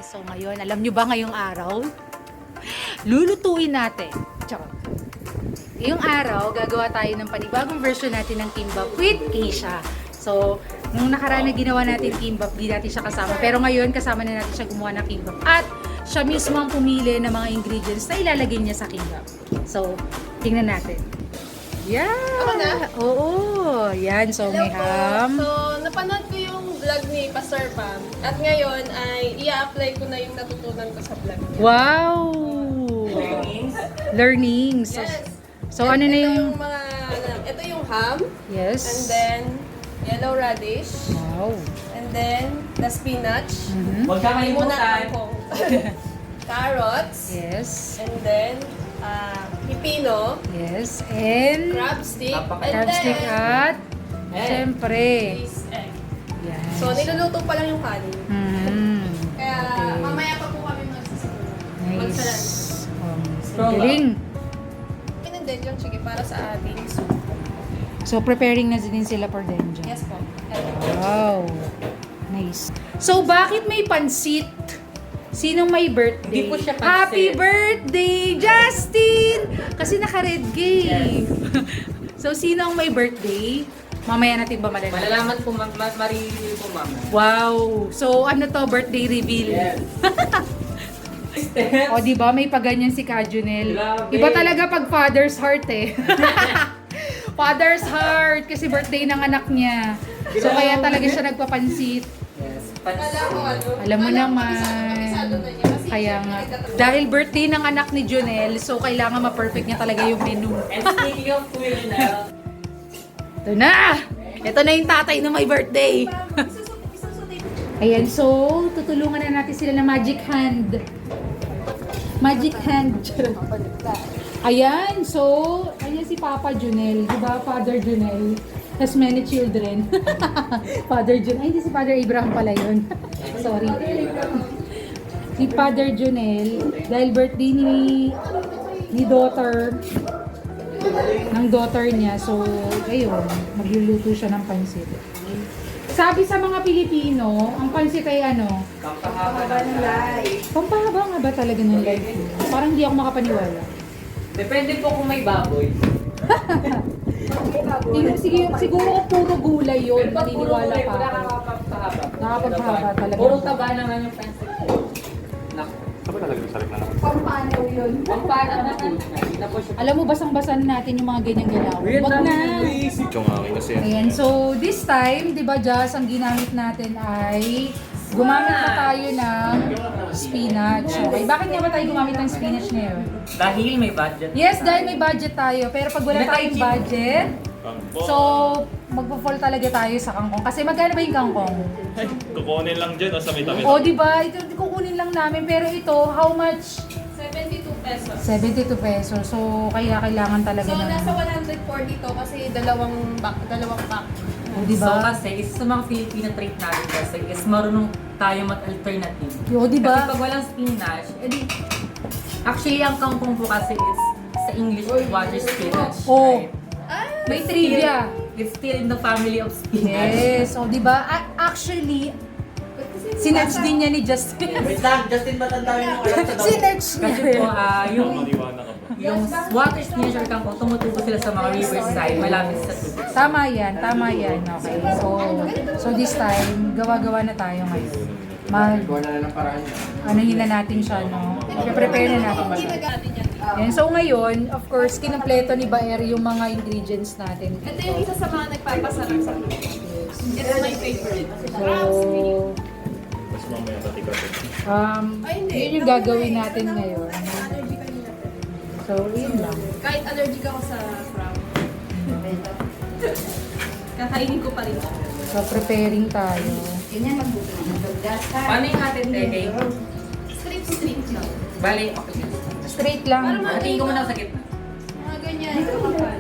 So ngayon, alam nyo ba ngayong araw? Lulutuin natin. Charot. Ngayong araw, gagawa tayo ng panibagong version natin ng kimbap with Keisha. So, nung nakaraan na ginawa natin kimbap, di natin siya kasama. Pero ngayon, kasama na natin siya gumawa ng kimbap. At siya mismo ang pumili ng mga ingredients na ilalagay niya sa kimbap. So, tingnan natin. Yeah! Ako na? Oo! Yan, so may ham. So, napanood ko yung vlog ni Pastor Pam. At ngayon ay i-apply ko na yung natutunan ko sa vlog niya. Wow! Learnings. Yes. So, ano na yung... Ito yung ham. Yes. And then, yellow radish. Wow. And then, the spinach. Huwag ka Hindi muna kalimutan. kangkong. Carrots. Yes. And then, pipino. Yes. And... Crab stick. crab stick at... Siyempre. This egg. Yan. So, niluluto pa lang yung kanin. Kaya, Okay. mamaya pa po kami magsasalunan. Magsalan. Nice. Strong Galing. Pinandun yung sige para sa ating soup. So, preparing na din sila for Denja. Yes po. Wow. Nice. So, bakit may pansit? Sinong may birthday? Hindi po siya pansit. Happy birthday, Justin! Kasi naka-red game. So, sino ang may birthday? Mamaya natin ba malalaman? Malalaman po, maririnig po, mama. Wow! So, ano to? Birthday reveal. Yes. O, di ba? May paganyan si Kajunel. Grabe. Iba talaga pag father's heart eh. Father's heart kasi birthday ng anak niya. So, kaya talaga siya nagpapansit. Yes. Kala ko ano. Alam mo kala ko naman. kabisado na niya. Kasi Kaya siya nga. nagtatrabaho. Dahil birthday ng anak ni Junel, so kailangan ma-perfect niya talaga yung menu. And speaking of Kuya, Ito na! Ito na yung tatay na may birthday. Ayan, so tutulungan na natin sila ng magic hand. Magic hand. Ayan, so ayan si Papa Junel, di ba? Father Junel has many children. Father Junel, ay hindi si Father Abraham pala yun. Sorry. Si Father Junel, dahil birthday ni daughter, ng daughter niya, so ayun, magluluto siya ng pansit. Sabi sa mga Pilipino, ang pansit ay ano? pampahaba ng life. Pampahaba nga ba talaga ng life mo? Parang hindi ako makapaniwala. Depende po kung may baboy. Sige, siguro kung puro gulay yun, maniniwala Puro pa gulay, ako. nakakapahaba. Nakakapahaba talaga. Puro taba naman yung pansit. Naku. Sabi talaga yung sarap na naman. Pampanaw yun. Pampahaba na po. Hindi na po siya. Alam mo, basang-basan natin yung mga ganyang galaw. Wag na. Ito nga akin kasi. Ayan, so this time, di ba Jazz, ang ginamit natin ay gumamit na tayo ng spinach. Okay, bakit nga ba tayo gumamit ng spinach ngayon? Dahil may budget. Yes, dahil may budget tayo. Pero pag wala May tayong budget. budget, so magpo-fall talaga tayo sa kangkong. Kasi magkano ba yung kangkong? Ay, kukunin lang dyan o sa may tabi. O, di ba? Ito kukunin lang namin. Pero ito, how much? 72 pesos. 72 pesos. So, kaya kailangan talaga So, ng... nasa 140 to kasi dalawang pack. O, di So ba? kasi, isa sa mga Filipino trait natin kasi is marunong tayo mag-alternative. O, di Kasi ba? pag walang spinach, edi... Actually, ang kangkong po kasi is sa English, water spinach. Oh. Right? May trivia. It's still in the family of spinach. Yes. O, di ba? Actually, sinerch din niya ni Justin. Wait lang, Justin, ba't ang dami mong alam sa daw? Sinerch niya. Kasi po, yung Maniwala ka ba? yung water spinach or kangkong, tumutubo sila sa mga riverside, malapit sa tubig. Tama yan, tama yan. Okay. So this time, gawa-gawa na tayo ngayon. Gawa na lang ng paraan niya. Anuhin na natin siya, no? Prepare na natin siya. Yan. So ngayon, of course, kinumpleto ni Baer yung mga ingredients natin. Ito yung isa sa mga nagpapasarap sa akin. It's my favorite. So, Mas mamaya tati-kasi. yun yung gagawin natin ngayon. Allergy kanina. So, yun lang. Kahit allergic ako sa crab. Kakainin ko pa rin. So, preparing tayo. Paano yung atin, Tete? Strip lang. Bale, okay. Straight lang. Ating ko muna sa gitna. Mga ganyan. Kapal.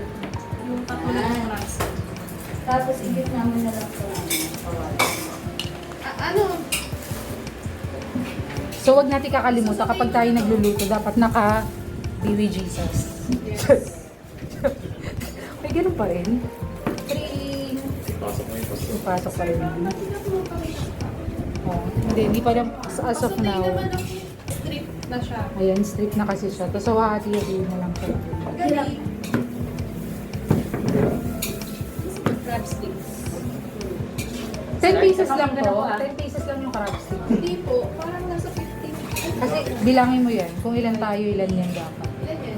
Yung katulad ng rasa. Tapos igit namin na lang ito. Ano? So, wag natin kakalimutan kapag tayo nagluluto, dapat naka-Biwi Jesus. May ganun pa rin. Pasok mo yung pasok. Pasok pa rin. Oh, hindi pa lang as of now. naman ang strip na siya. Ayan, strip na kasi siya. Tapos hati-hati na lang siya. Galing. Crab sticks. 10 pieces lang to. 10 pieces lang yung crab stick. Hindi po, parang nasa 15. Kasi bilangin mo yan. Kung ilan tayo, ilan yan dapat. Ilan yan?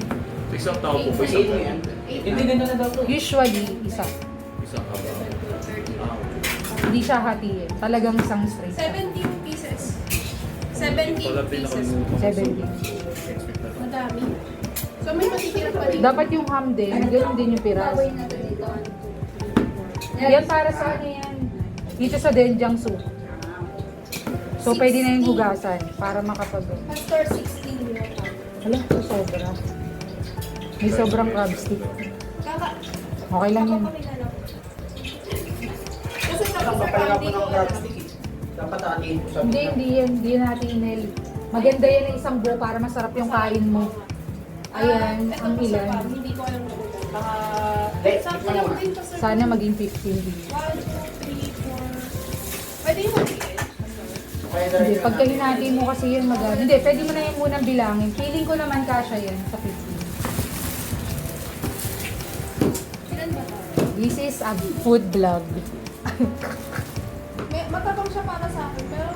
Isang tao po ba? Eight mo yan. Hindi ganun na daw to. Usually, isa. Isang tao. Hindi siya hatiin. Talagang isang straight. 17 pieces. Wala 17 din pieces. nakalimutan. 17. Madami. So may matitira pa rin. Dapat yung ham din, ganoon din yung piras. Away na to dito. Yan para sa ano yan. Dito sa Denjang soup. So, pwede na yung hugasan para makapag... Pastor 16 yun. Alam ko, sobra. May sobrang crab stick. Okay lang yan. Kasi Ang tapos kapal nga po hindi ko ng crab alam. stick eh. Dapat atin po sa Hindi yan. Hindi natin inel. Maganda yan ng isang buo para masarap yung kain mo. Ayan, Ito ang po sa ilan. pam, hindi ko alam kung baka... Eh, Sample lang din pa sir. Sana maging 15 din. 1, 2, 3, 4... Pwede yung mag-iit? Kaya Hindi, diretso pagka na. hinati mo kasi yun Hindi, pwede mo na yan munang bilangin. Feeling ko naman kasha yan sa 15. Ilan ba tayo? This is a food vlog. Matapang siya para sa akin, pero...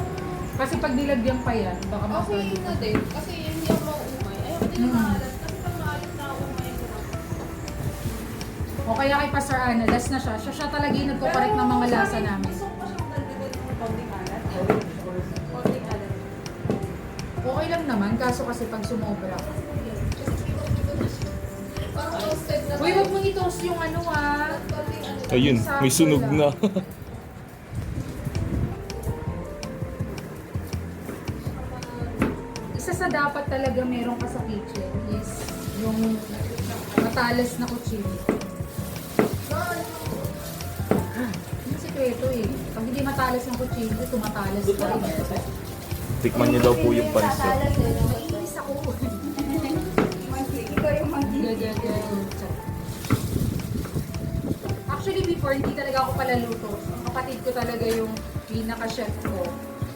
Kasi pag nilagyan pa yan, baka Okay na din. Kasi hindi ako mauumay. Ayoko din yung maalat. Kasi pag maalat na ako, umay ko. O kaya kay Pastor Ana, last na siya. Siya talaga yung nagko-correct ng mga lasa namin. Gusto ko pa siyang dagdagan ng konting alat. Konting alat. Okay lang naman, kaso kasi pag sumobra. Kasi ito na siya. Parang toasted na. Uy, wag mo i-toast yung ano ah. Konting ano. Ayun, may sunog na. Isa sa dapat talaga meron ka sa kitchen is yung matalas na kutsilyo. Yung sikreto eh. Pag hindi matalas yung kutsilyo, tumatalas pa rin. Tikman niyo daw po yung pansit. Sasalat yun. Naiinis ako. Ikaw yung Actually, before, hindi talaga ako palaluto. Ang kapatid ko talaga yung pinaka-chef ko.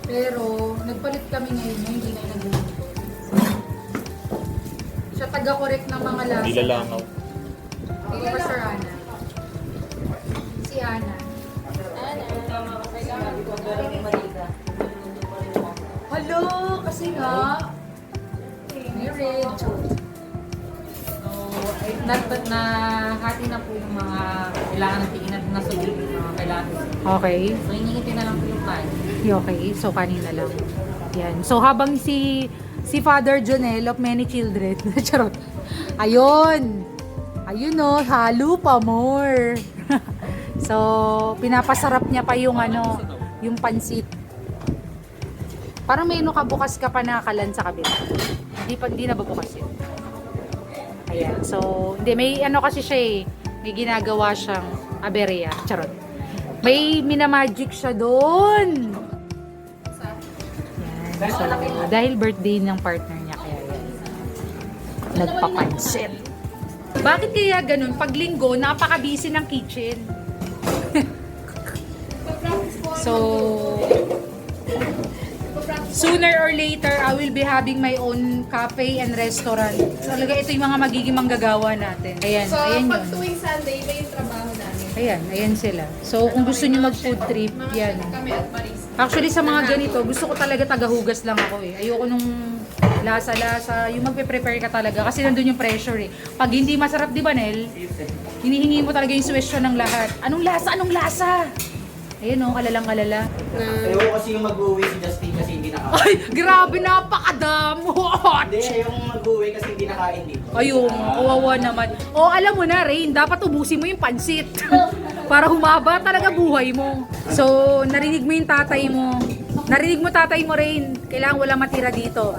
Pero, nagpalit kami ngayon na hindi na yung nagluluto. Siya taga-correct ng mga lasa. Nilalangaw. Ikaw ba, Sir Ana? Si Ana. Hello! Kasi nga, marriage. Not but na hati na po yung mga kailangan natin na sugin, mga kailangan. Okay. So, hinihitin na lang po yung pan. Okay, so kanina lang. Yan. So habang si Father Jonel of many children, charot. Ayun. Ayun no, halo pa more. So pinapasarap niya pa yung ano, yung pansit. Parang may kabukas ka pa na kalan sa kabila. Hindi na babukas yun. Ayan. So, hindi, may ano kasi siya eh. May ginagawa siyang aberya. Charot. May minamagic siya doon. Yan. So, dahil birthday ng partner niya, kaya yan. Nagpapansit. Bakit kaya ganun? Pag linggo, napaka-busy ng kitchen. So, sooner or later, I will be having my own cafe and restaurant. Talaga ito yung mga magiging manggagawa natin. Ayan, So, ayan pag yun. tuwing Sunday, iba yung trabaho namin. Ayan, ayan sila. So, kung gusto nyo mag-food trip, Mga yan. chef kami at Paris. Actually, sa mga ganito, gusto ko talaga tagahugas lang ako eh. Ayoko nung lasa-lasa, yung magpe-prepare ka talaga. Kasi nandun yung pressure eh. Pag hindi masarap, di ba, Nel? Hinihingi mo talaga yung suwestyon ng lahat. Anong lasa? Anong lasa? Ayun oh, alalang-alala. Ewan kasi yung mag-uwi si Justin kasi hindi nakain. Ay, grabe, napakadamo! Hindi, yung mag-uwi kasi hindi nakain dito. Ayun, kawawa naman. O, alam mo na, Rain, dapat ubusin mo yung pansit. Para humaba talaga buhay mo. So, narinig mo yung tatay mo. Narinig mo tatay mo, Rain. Kailangan walang matira dito.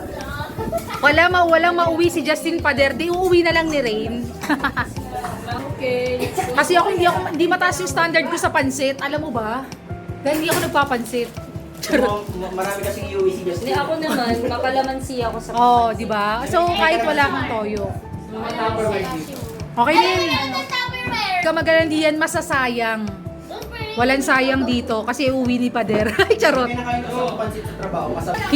Walang mauwi si Justin Pader. Di uuwi na lang ni Rain. Okay. Kasi ako hindi mataas yung standard ko sa pansit. Alam mo ba? Dahil hindi ako nagpapansit. Marami kasing iuwi si Justin. Hindi, ako naman, makalamansi ako sa Oh, di ba? So, kahit wala kang toyo. Okay din. Kamagalan diyan masasayang. Walang sayang dito kasi uuwi ni Pader. Ay, charot. Kinakain ko sa pansit sa trabaho. Masarap.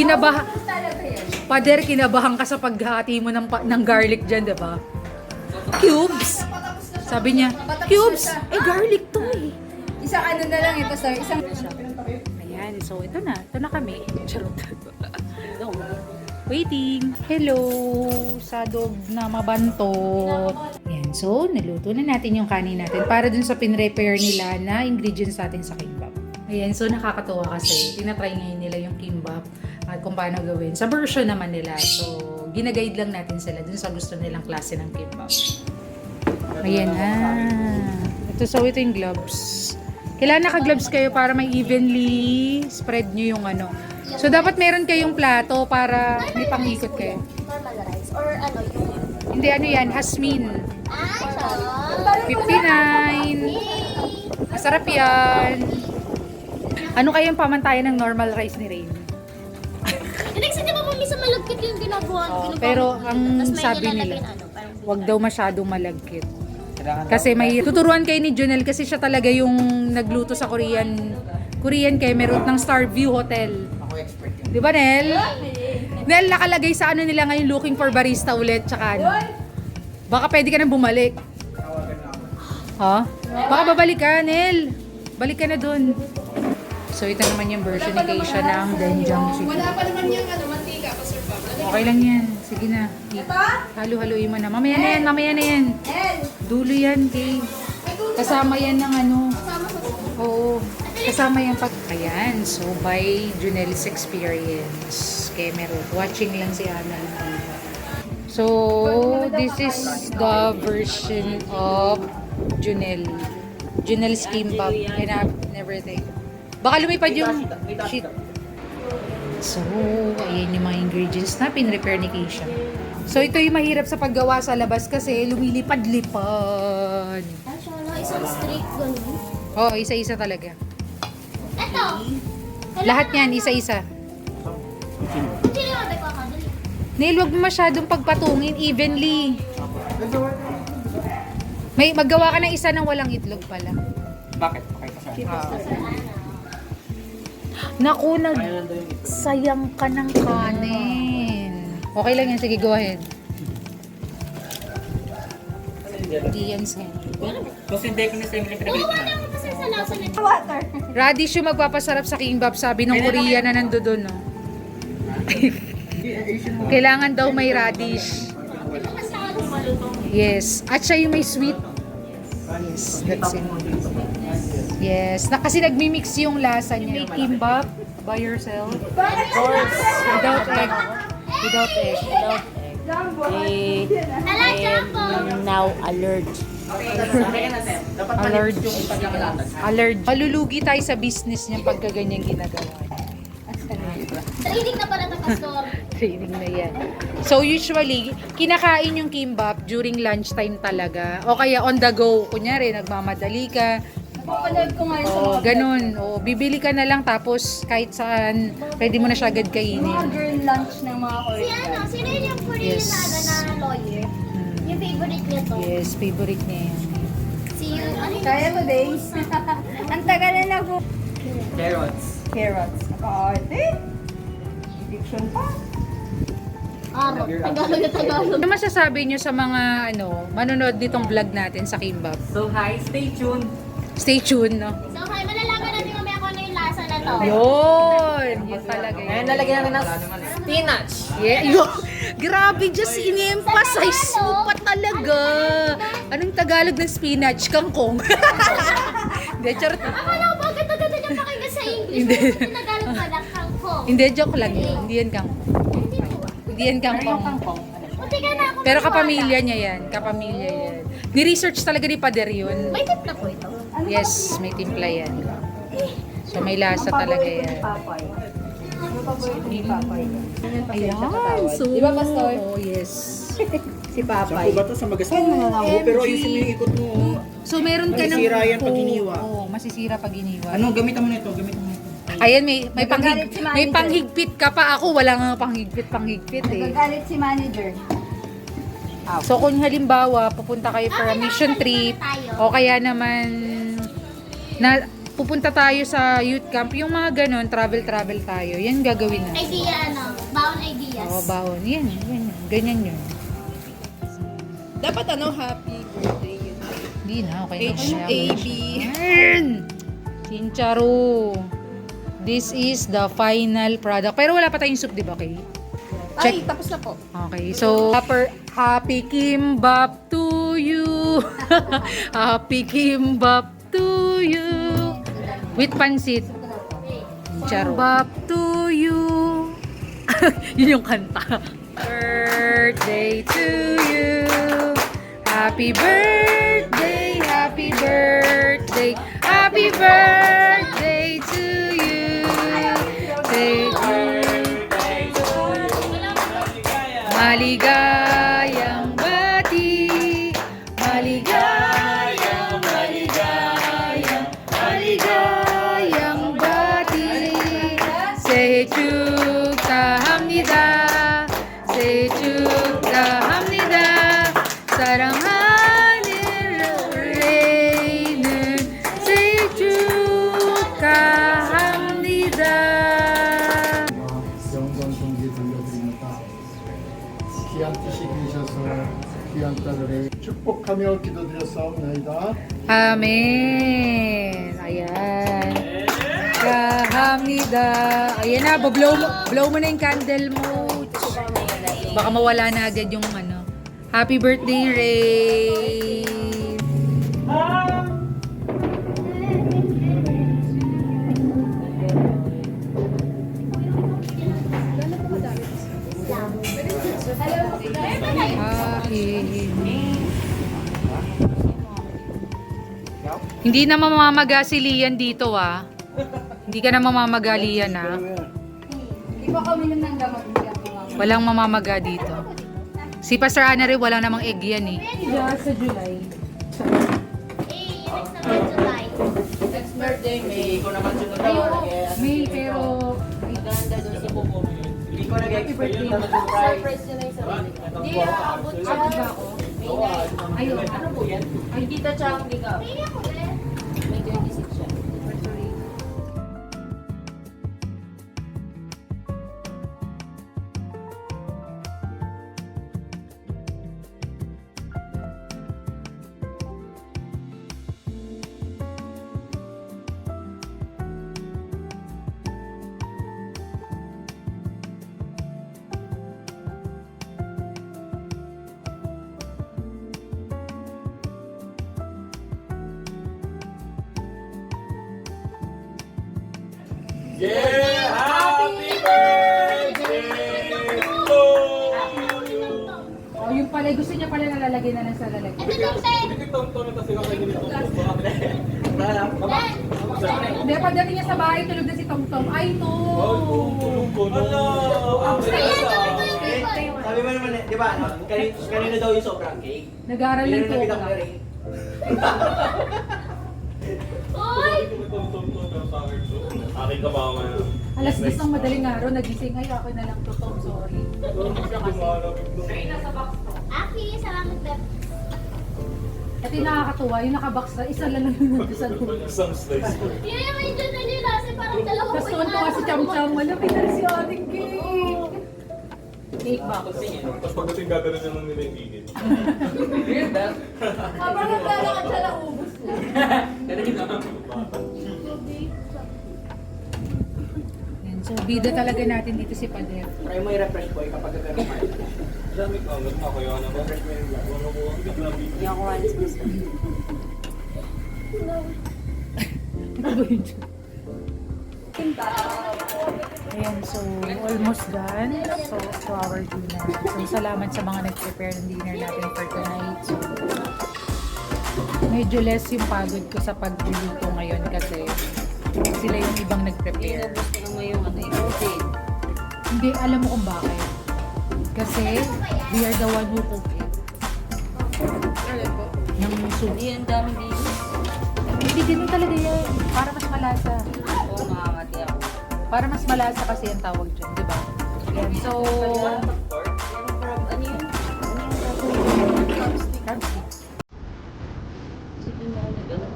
Pader, kinabahan ka sa paghati mo ng garlic dyan, di ba? Cubes. Sabi niya, cubes. Garlic to eh. Isang ano na lang ito, sir. Isang... Ayan, so ito na kami. Charot. Waiting. Hello, sa dog na mabantot. Ayan, so naluto na natin yung kanin natin para dun sa pinrepair nila na ingredients natin sa kimbap. Ayan, so nakakatuwa kasi tinatry ngayon nila yung kimbap at kung paano gawin. Sa version naman nila, so ginaguide lang natin sila dun sa gusto nilang klase ng kimbap. Ayan na. Ito yung gloves. Kailangan naka-gloves kayo para may evenly spread nyo yung ano. So, dapat meron kayong plato para may pangikot kayo. Normal rice or ano yung... Hindi, ano yan, Hasmin. 59. Masarap yan. Ano kayang pamantayan ng normal rice ni Rain? Next, hindi mo minsan malagkit yung ginagawa. Pero ang sabi nila, wag daw masyadong malagkit. Kasi may tuturuan kayo ni Jonel kasi siya talaga yung nagluto sa Korean Kemerut ng Starview Hotel. Ako expert yun. Di ba, Nel? Nel, nakalagay sa ano nila ngayon, looking for barista ulit, tsaka ano. Baka pwede ka nang bumalik. Ha? Baka babalik ka, Nel. Balik ka na dun. So, ito naman yung version ni Keisha ng Doenjang chicken. Wala pa naman yung mantika, Pastor Pam. Okay lang yan. Sige na. Halo-haloy mo na. Mamaya na yan. Dulo yan, Kay. Kasama yan ng ano. Oo. Kasama yan pag... Ayan. So, by Junel's Experience. Kemerut. Watching lang si Ana. So, this is the version of Junel. Junel's kimbap and everything. Baka lumipad yung sheet. So, ayan yung mga ingredients na pinrepair ni Keisha. So, ito yung mahirap sa paggawa sa labas kasi lumilipad-lipad. Isang streak ganun. Oo, isa-isa talaga. Ito! Lahat yan, isa-isa. Hindi naman may kakadali. Neil, wag mo masyadong pagpatungin evenly. Maggawa ka ng isa ng walang itlog pala. Bakit? Okay pa siya. Naku, nagsayang ka ng kanin. Okay lang yan, sige, go ahead. Dian's hand. Kasi hindi ko na sa Emily pinagalitan na. Kasi sa lasa nito. Radish yung magpapasarap sa kimbap, sabi ng Korea na nandoon, no? Kailangan daw may radish. Mas nakakos malutong. Yes. At siya yung may sweet. Yes, that's it. Yes. Kasi nagmi-mix yung lasa niya. Kimbap by yourself. Of course. Without egg. Without egg. Hala, Jumbo! Now allergic. Dapat Alert. manipis yung pagkakalatag. Alert. Malulugi tayo sa business niya pag ganyan ginagawa. Training na pala ng pastor. Training na yan. So usually, kinakain yung kimbap during lunchtime talaga. O kaya on the go. Kunyari, nagmamadali ka. Napapanood ko nga yun sa O, mga ganun. O, bibili ka na lang tapos kahit saan, pwede mo na siya agad mga kainin. girl lunch ng mga Si Korean. ano, sino yun yung Korean Yes. na lawyer? Yung favorite niya to. Yes, favorite niya yan. Si yung, ano yun? Kaya to, days. Ang tagal na po. Carrots. Carrots. Naka-arte. Fiction pa. Tagalog na Tagalog. Ano masasabi niyo sa mga manonood nitong vlog natin sa kimbap? So hi, stay tuned. Stay tuned, no? So, okay, malalaman natin mamaya kung ano yung lasa na to. Yun! Yun talaga yun. Ngayon nalagyan natin ng spinach. Yeah, yun. Grabe, just in-emphasize mo pa talaga. Anong Tagalog ng spinach? Kangkong. Hindi, charot. Akala ko bakit agad yung pakinggan sa English? Hindi. Hindi. Tagalog pala, kangkong. Hindi, joke lang yun. Hindi yan kangkong. Hindi po. Hindi yan kangkong. Buti ka na ako. Pero maniwala. kapamilya niya yan. Kapamilya yan. Ni-research talaga ni Pader yun. May tip na po ito. Yes, may timpla yan. So may lasa talaga yan. Papay. Ano paborito ni Papay? Ayan, so... Di ba, Pastor? Oh, yes. Si Papay. Sampo ba ito sa magasin? Pero ayusin mo yung ikot mo. So meron ka ng... Masisira yan pag iniwa. Oo, masisira pag iniwa. Ano, gamitan mo nito, gamitan mo ito. Ayan, may Nagagalit si manager. may panghigpit ka pa. Ako, wala nga panghigpit eh. Nagagalit si manager. So kung halimbawa, pupunta kayo for a mission trip, o kaya naman, pupunta tayo sa youth camp, yung mga ganon, travel tayo. Yan gagawin na. Idea, ano? Baon ideas. Oo, baon. Yan. Ganyan yun. Dapat happy birthday yun. Hindi na, okay na. H-A-B. Yan! Chincharo. This is the final product. Pero wala pa tayong soup, di ba, Kay? Ay, tapos na po. Okay, so happy kimbap to you. Happy kimbap to you. With pansit. Kimbap to you. Yun yung kanta. Birthday to you. Happy birthday, happy birthday, happy birthday to you. Say maligayang bati, maligayang bati. Say 축하합니다, say 축하합니다. 사랑하는 레이는 say 축하합니다. 영광 경기 돌려드립니다. 귀한 뜻이 계셔서 귀한 딸을 축복하며 기도드렸사옵나이다. Amen. Ayan. Kahamnida. Ayan na, blow mo na yung candle mo. Baka mawala na agad yung ano. Happy birthday, Ray. Hindi na mamamaga si Lian dito ah. Hindi ka na mamamaga, Lian ah. Di ba kami nung ng gamot? Walang mamamaga dito. Si Pastor Ana rin, wala namang egg yan eh. Sa July. Eh, next naman July. Next birthday, May. Ikaw naman sunod na. May pero... Maganda doon sa buko. Hindi ko nag-expect yung surprise. Surprise nyo na yung sarili ko. Hindi, aabot siya. Ayun. Ano po yan? Ay, kita siya ang ligaw. Pili ako din. May 26 siya. Oh, yung pala, gusto niya pala nalalagay na lang sa lalagay. Ito lang, Ben. Hindi, pagdating niya sa bahay, tulog na si Tom Tom. Ay, to! Sabi mo naman, di ba, kanina daw yung sobrang cake. Nag-aaral ng Nakita ko tuwa. na rin. Uy! Aking kabama na. Alas 10 ng madaling araw, nagising. Ay, ako na lang to, Tom. Sorry. Aki, salamat, Ben. At yung nakakatuwa, yung nakabox na, isa lang yung nandun sa loob. Isang slice ko. Yun naman yung dyan na nila kasi parang dalawa Tapos po tuwan ko kasi cham-cham, malapit na si ating cake. Cake box. Tapos pagdating gagawin niya lang nila yung init. Habang naglalakad siya na ubus na. Yan, so, bida talaga natin dito si Pader. Try mo i-refresh boy kapag gagawin mo. Dami ka, agad na kaya naman. Refresh mo yung vlog. Ano ko, ang bigla Hindi ako alis gusto. Ano ba yun? Ayan, so almost done. So, to our dinner. So, salamat sa mga nag-prepare ng dinner natin for tonight. So, medyo less yung pagod ko sa pagluluto ngayon kasi sila yung ibang nag-prepare. Gusto mo yung ano yung Hindi, alam mo kung bakit. Kasi, we are the one who cook it. Ano po? Ng soup. Hindi, ang daming bilis. Hindi, ganun talaga yan. Para mas malasa. Oo, makakati ako. Para mas malasa kasi ang tawag dyan, di ba? Yan, so... Ano yun? Crab sticks. Sige mo na gano'n.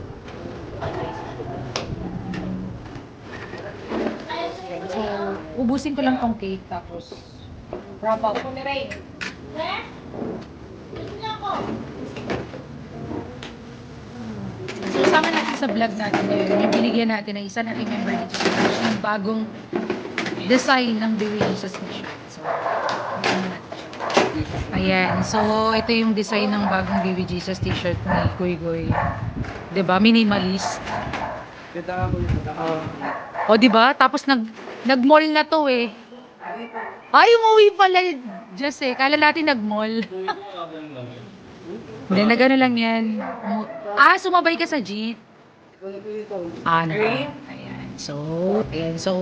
ko lang tong cake, tapos wrap up. So, kasama natin sa vlog natin ngayon, yung binigyan natin ng isa nating member dito sa church, yung bagong design ng Baby Jesus t-shirt. So, kasama natin siya. Ayan. So, ito yung design ng bagong Baby Jesus t-shirt ni Goy Goy. Diba? Minimalist. O, diba? Tapos nag-mall na to eh. Ay, umuwi pala. Just eh. Kala natin nag-mall. Hindi, nagano lang yan. Sumabay ka sa jeep. Ayan. So,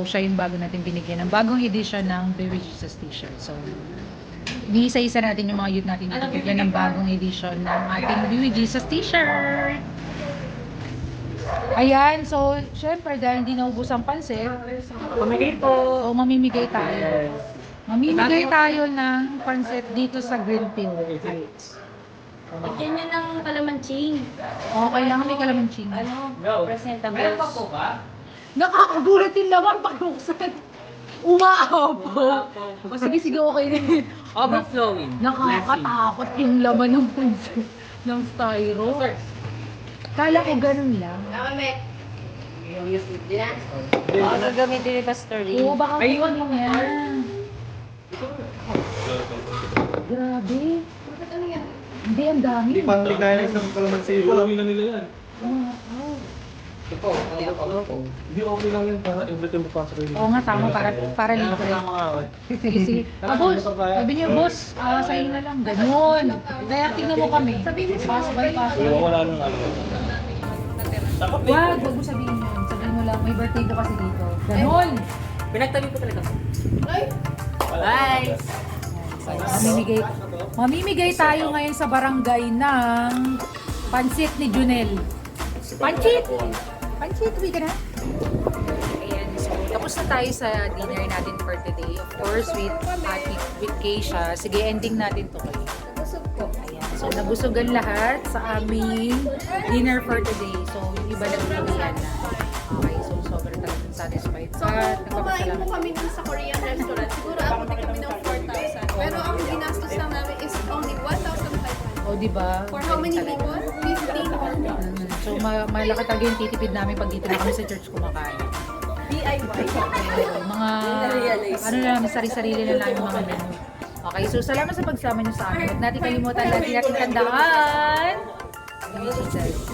siya yung bago natin binigyan ng bagong edition ng Baby Jesus t-shirt. So, Isa-isa natin yung mga youth natin dito. Bigyan ng bagong edition ng ating Baby Jesus t-shirt. Ayan, so, syempre, dahil hindi naubos ang pansit, so, mamimigay tayo. Mamimigay tayo ng pansit dito sa Greenfield Heights. Yan yun ng kalamantsing. O, kailangan may kalamantsing. Presentable. Nakakagulat yung laman pag-buksan. Umaapo. O sige, okay na yun. Overflowing. Nakakatakot yung laman ng pansit ng styro. Kala ko ganun lang. Gagamitin ni Pastor Lee. Oo, baka ayun mo yan. Grabe. Hindi, ang dami. Hindi pa kaya ng isang kalamansi. Marami na nila yan. Hindi okay lang yan para everything mo pa sa rin. Oo nga, tama. Para libre. Sige, sige. Boss, sabi niyo, boss, sa inyo na lang. Ganun. Kaya tignan mo kami. Pasok. Wala nang ano. Wag mo sabihin yun. Sabihin mo lang, may birthday ko kasi dito. Ganun. Pinagtabi ko talaga. Bye! Mamimigay tayo ngayon sa barangay ng pansit ni Junel. Pansit! Pansit, uwi ka na? Ayan, so tapos na tayo sa dinner natin for today. Of course, with Keisha. Sige, ending natin to kayo. Nabusog ko. Ayan, so nabusogan lahat sa aming dinner for today. So, yung iba nagpapalian na. Okay, so sobrang talagang satisfied. So, kumain po kami dun sa Korean restaurant. Siguro abutin kami ng 4,000. Pero ang ginastos lang namin is only 1,500. O, diba? For how many people? 15. So, malaki talaga yung titipid namin pag dito na kami sa church kumakain. DIY. Mga, ano na namin, sarili-sarili na lang yung mga menu. Okay, so salamat sa pagsama nyo sa amin. Huwag natin kalimutan, natin tandaan. Jesus.